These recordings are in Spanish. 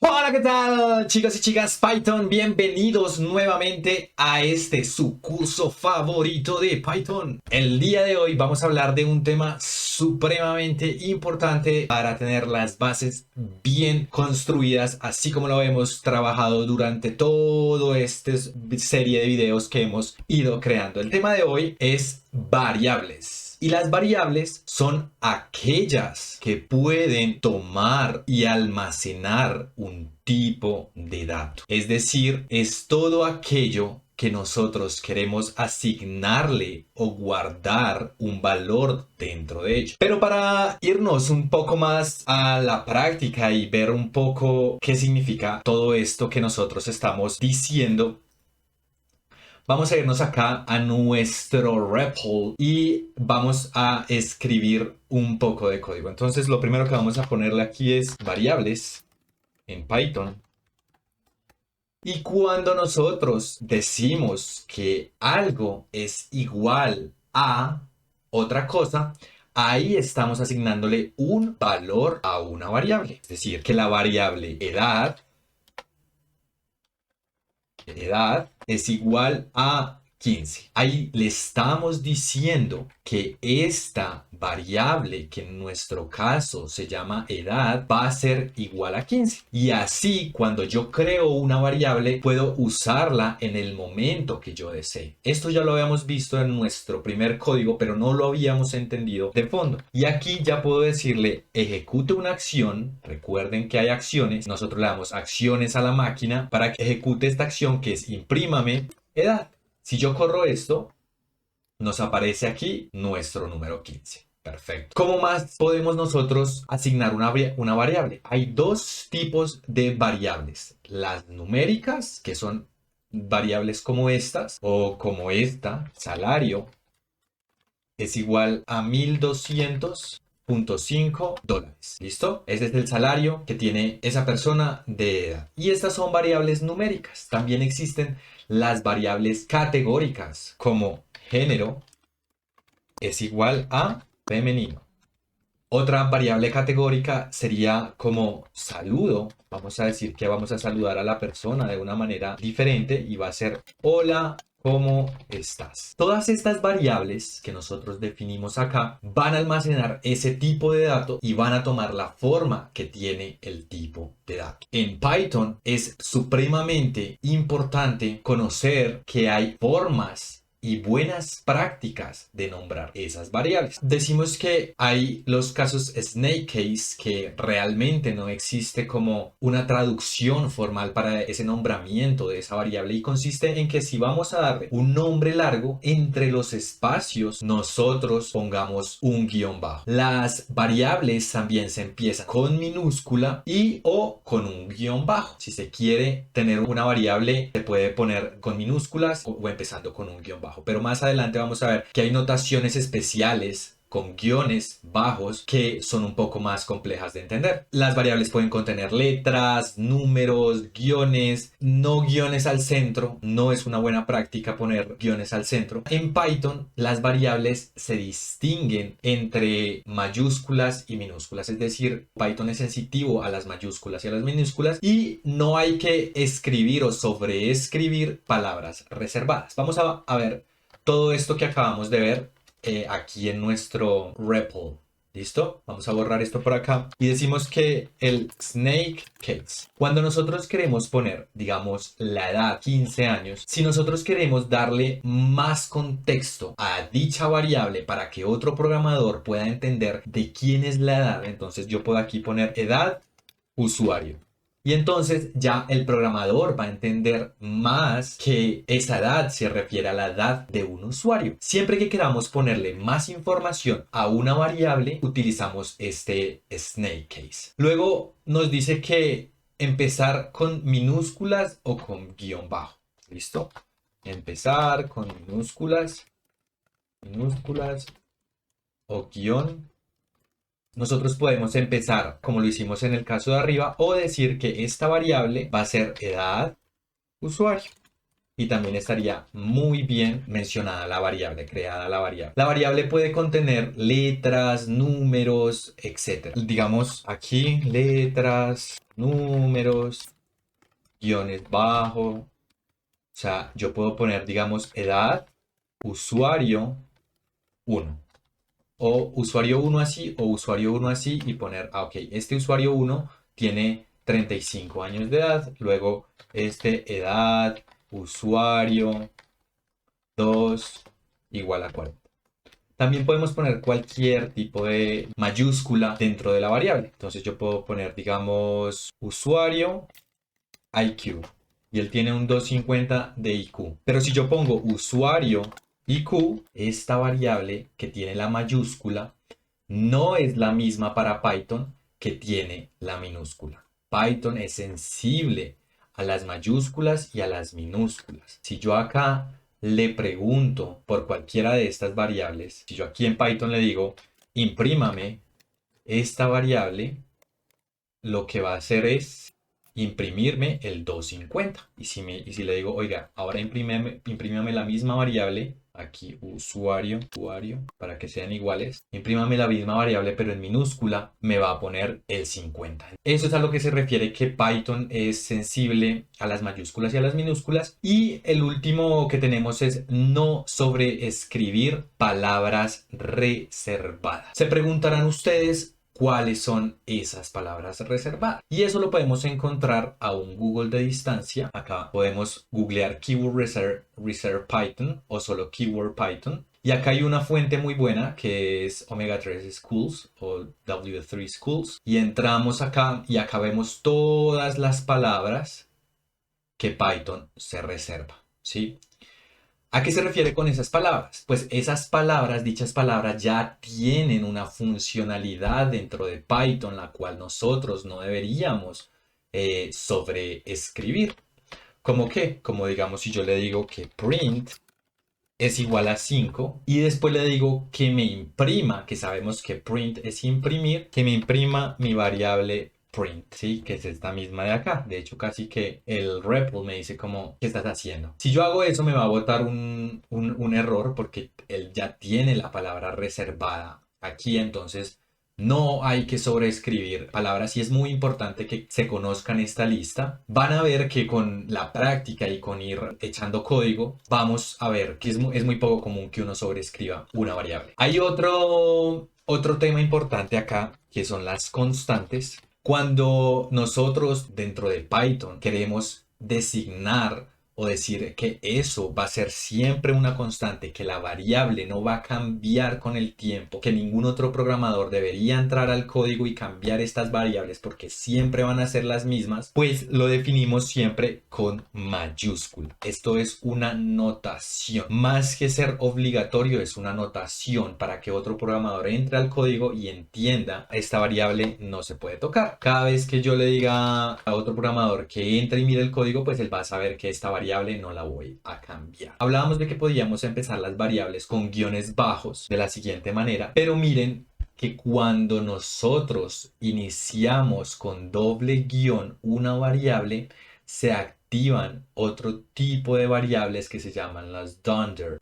Hola, ¿qué tal, chicos y chicas Python? Bienvenidos nuevamente a este su curso favorito de Python. El día de hoy vamos a hablar de un tema supremamente importante para tener las bases bien construidas, así como lo hemos trabajado durante toda esta serie de videos que hemos ido creando. El tema de hoy es variables. Y las variables son aquellas que pueden tomar y almacenar un tipo de dato. Es decir, es todo aquello que nosotros queremos asignarle o guardar un valor dentro de ello. Pero para irnos un poco más a la práctica y ver un poco qué significa todo esto que nosotros estamos diciendo, vamos a irnos acá a nuestro REPL y vamos a escribir un poco de código. Entonces lo primero que vamos a ponerle aquí es variables en Python. Y cuando nosotros decimos que algo es igual a otra cosa, ahí estamos asignándole un valor a una variable. Es decir, que la variable edad es igual a 15. Ahí le estamos diciendo que esta variable, que en nuestro caso se llama edad, va a ser igual a 15. Y así, cuando yo creo una variable, puedo usarla en el momento que yo desee. Esto ya lo habíamos visto en nuestro primer código, pero no lo habíamos entendido de fondo. Y aquí ya puedo decirle, ejecute una acción. Recuerden que hay acciones. Nosotros le damos acciones a la máquina para que ejecute esta acción, que es imprímame edad. Si yo corro esto, nos aparece aquí nuestro número 15. Perfecto. ¿Cómo más podemos nosotros asignar una variable? Hay dos tipos de variables. Las numéricas, que son variables como estas o como esta, salario, es igual a 1200.5 dólares. ¿Listo? Ese es el salario que tiene esa persona de edad. Y estas son variables numéricas. También existen las variables categóricas, como género es igual a femenino. Otra variable categórica sería como saludo. Vamos a decir que vamos a saludar a la persona de una manera diferente y va a ser hola, ¿cómo estás? Todas estas variables que nosotros definimos acá van a almacenar ese tipo de dato y van a tomar la forma que tiene el tipo de dato. En Python es supremamente importante conocer que hay formas y buenas prácticas de nombrar esas variables. Decimos que hay los casos snake case, que realmente no existe como una traducción formal para ese nombramiento de esa variable, y consiste en que si vamos a darle un nombre largo, entre los espacios nosotros pongamos un guión bajo. Las variables también se empiezan con minúscula y o con un guión bajo. Si se quiere tener una variable, se puede poner con minúsculas o empezando con un guión bajo. Pero más adelante vamos a ver que hay notaciones especiales con guiones bajos que son un poco más complejas de entender. Las variables pueden contener letras, números, guiones, no guiones al centro. No es una buena práctica poner guiones al centro. En Python las variables se distinguen entre mayúsculas y minúsculas, es decir, Python es sensitivo a las mayúsculas y a las minúsculas y no hay que escribir o sobreescribir palabras reservadas. Vamos a ver todo esto que acabamos de ver aquí en nuestro REPL. ¿Listo? Vamos a borrar esto por acá. Y decimos que el snake case, cuando nosotros queremos poner, digamos, la edad 15 años, si nosotros queremos darle más contexto a dicha variable para que otro programador pueda entender de quién es la edad, entonces yo puedo aquí poner edad usuario. Y entonces ya el programador va a entender más que esa edad se refiere a la edad de un usuario. Siempre que queramos ponerle más información a una variable, utilizamos este snake case. Luego nos dice que empezar con minúsculas o con guión bajo. ¿Listo? Empezar con minúsculas o guión. Nosotros podemos empezar como lo hicimos en el caso de arriba o decir que esta variable va a ser edad usuario. y también estaría muy bien mencionada la variable, creada la variable. La variable puede contener letras, números, etc. Digamos aquí letras, números, guiones bajo. O sea, yo puedo poner, digamos, edad, usuario 1. O usuario 1 así o usuario 1 así y poner, ok, este usuario 1 tiene 35 años de edad. Luego, edad, usuario 2 igual a 40. También podemos poner cualquier tipo de mayúscula dentro de la variable. Entonces yo puedo poner, digamos, usuario IQ. Y él tiene un 250 de IQ. Pero si yo pongo usuario IQ, esta variable que tiene la mayúscula no es la misma para Python que tiene la minúscula. Python es sensible a las mayúsculas y a las minúsculas. Si yo acá le pregunto por cualquiera de estas variables, si yo aquí en Python le digo, imprímame esta variable, lo que va a hacer es imprimirme el 250. Y si le digo, oiga, ahora imprímame la misma variable, aquí usuario, para que sean iguales, imprímame la misma variable pero en minúscula, me va a poner el 50. Eso es a lo que se refiere que Python es sensible a las mayúsculas y a las minúsculas. Y el último que tenemos es no sobreescribir palabras reservadas. Se preguntarán ustedes, ¿cuáles son esas palabras reservadas? Y eso lo podemos encontrar a un Google de distancia. Acá podemos googlear Keyword Reserve Python o solo Keyword Python. Y acá hay una fuente muy buena que es Omega 3 Schools o W3 Schools. Y entramos acá y acá vemos todas las palabras que Python se reserva, ¿sí? ¿A qué se refiere con esas palabras? Pues esas palabras, dichas palabras ya tienen una funcionalidad dentro de Python, la cual nosotros no deberíamos sobreescribir. ¿Cómo qué? Como digamos si yo le digo que print es igual a 5 y después le digo que me imprima, que sabemos que print es imprimir, que me imprima mi variable print, ¿sí? Que es esta misma de acá. De hecho, casi que el REPL me dice como, ¿qué estás haciendo? Si yo hago eso, me va a botar un error porque él ya tiene la palabra reservada aquí, entonces no hay que sobreescribir palabras y es muy importante que se conozcan esta lista. Van a ver que con la práctica y con ir echando código, vamos a ver que es muy poco común que uno sobreescriba una variable. Hay otro tema importante acá, que son las constantes. Cuando nosotros dentro de Python queremos designar o decir que eso va a ser siempre una constante, que la variable no va a cambiar con el tiempo, que ningún otro programador debería entrar al código y cambiar estas variables porque siempre van a ser las mismas, pues lo definimos siempre con mayúscula. Esto es una notación. Más que ser obligatorio, es una notación para que otro programador entre al código y entienda esta variable no se puede tocar. Cada vez que yo le diga a otro programador que entre y mire el código, pues él va a saber que esta variable no la voy a cambiar. Hablábamos de que podíamos empezar las variables con guiones bajos de la siguiente manera, pero miren que cuando nosotros iniciamos con doble guión una variable, se activan otro tipo de variables que se llaman las dunder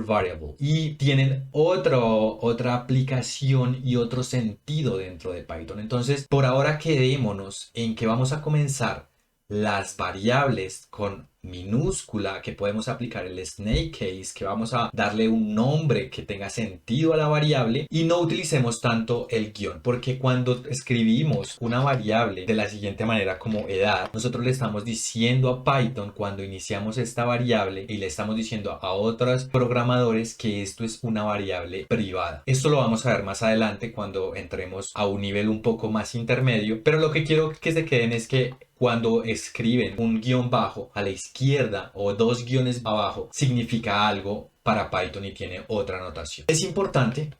variable y tienen otra aplicación y otro sentido dentro de Python. Entonces, por ahora quedémonos en que vamos a comenzar las variables con minúscula, que podemos aplicar el snake case, que vamos a darle un nombre que tenga sentido a la variable y no utilicemos tanto el guión, porque cuando escribimos una variable de la siguiente manera como edad, nosotros le estamos diciendo a Python cuando iniciamos esta variable y le estamos diciendo a otros programadores que esto es una variable privada. Esto lo vamos a ver más adelante cuando entremos a un nivel un poco más intermedio, pero lo que quiero que se queden es que cuando escriben un guión bajo a la izquierda o dos guiones abajo, significa algo para Python y tiene otra notación. Es importante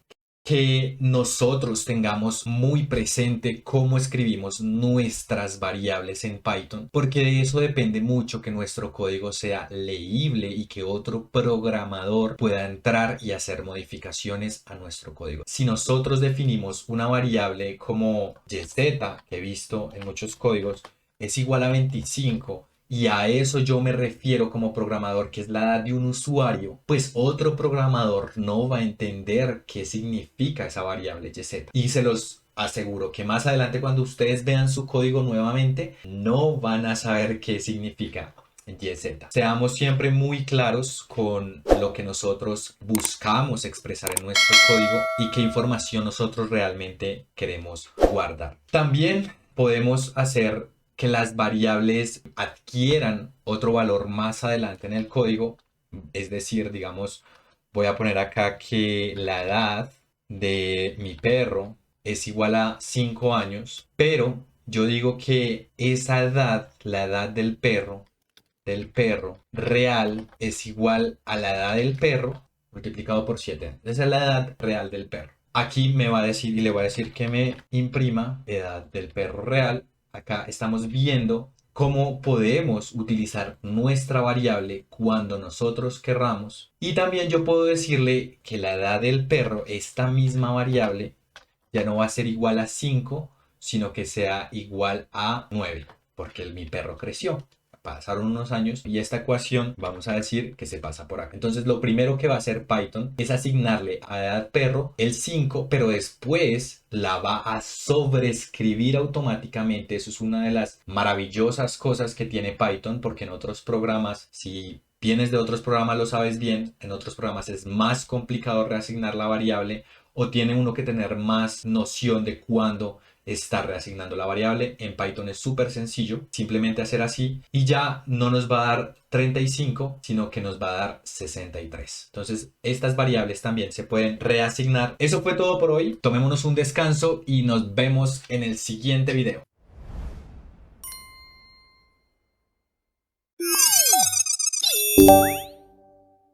que nosotros tengamos muy presente cómo escribimos nuestras variables en Python, porque de eso depende mucho que nuestro código sea leíble y que otro programador pueda entrar y hacer modificaciones a nuestro código. Si nosotros definimos una variable como YZ, que he visto en muchos códigos, es igual a 25 y a eso yo me refiero como programador, que es la edad de un usuario, pues otro programador no va a entender qué significa esa variable YZ. Y se los aseguro que más adelante cuando ustedes vean su código nuevamente, no van a saber qué significa YZ. Seamos siempre muy claros con lo que nosotros buscamos expresar en nuestro código y qué información nosotros realmente queremos guardar. También podemos hacer que las variables adquieran otro valor más adelante en el código. Es decir, digamos, voy a poner acá que la edad de mi perro es igual a 5 años, pero yo digo que esa edad, la edad del perro real es igual a la edad del perro multiplicado por 7. Esa es la edad real del perro. Aquí me va a decir y le voy a decir que me imprima edad del perro real. Acá estamos viendo cómo podemos utilizar nuestra variable cuando nosotros querramos. Y también yo puedo decirle que la edad del perro, esta misma variable, ya no va a ser igual a 5, sino que sea igual a 9, porque mi perro creció. Pasaron unos años y esta ecuación vamos a decir que se pasa por acá. Entonces lo primero que va a hacer Python es asignarle a edad perro el 5, pero después la va a sobreescribir automáticamente. Eso es una de las maravillosas cosas que tiene Python, porque en otros programas, si vienes de otros programas lo sabes bien, en otros programas es más complicado reasignar la variable o tiene uno que tener más noción de cuándo está reasignando la variable. En Python es súper sencillo, simplemente hacer así y ya no nos va a dar 35, sino que nos va a dar 63. Entonces, estas variables también se pueden reasignar. Eso fue todo por hoy. Tomémonos un descanso y nos vemos en el siguiente video.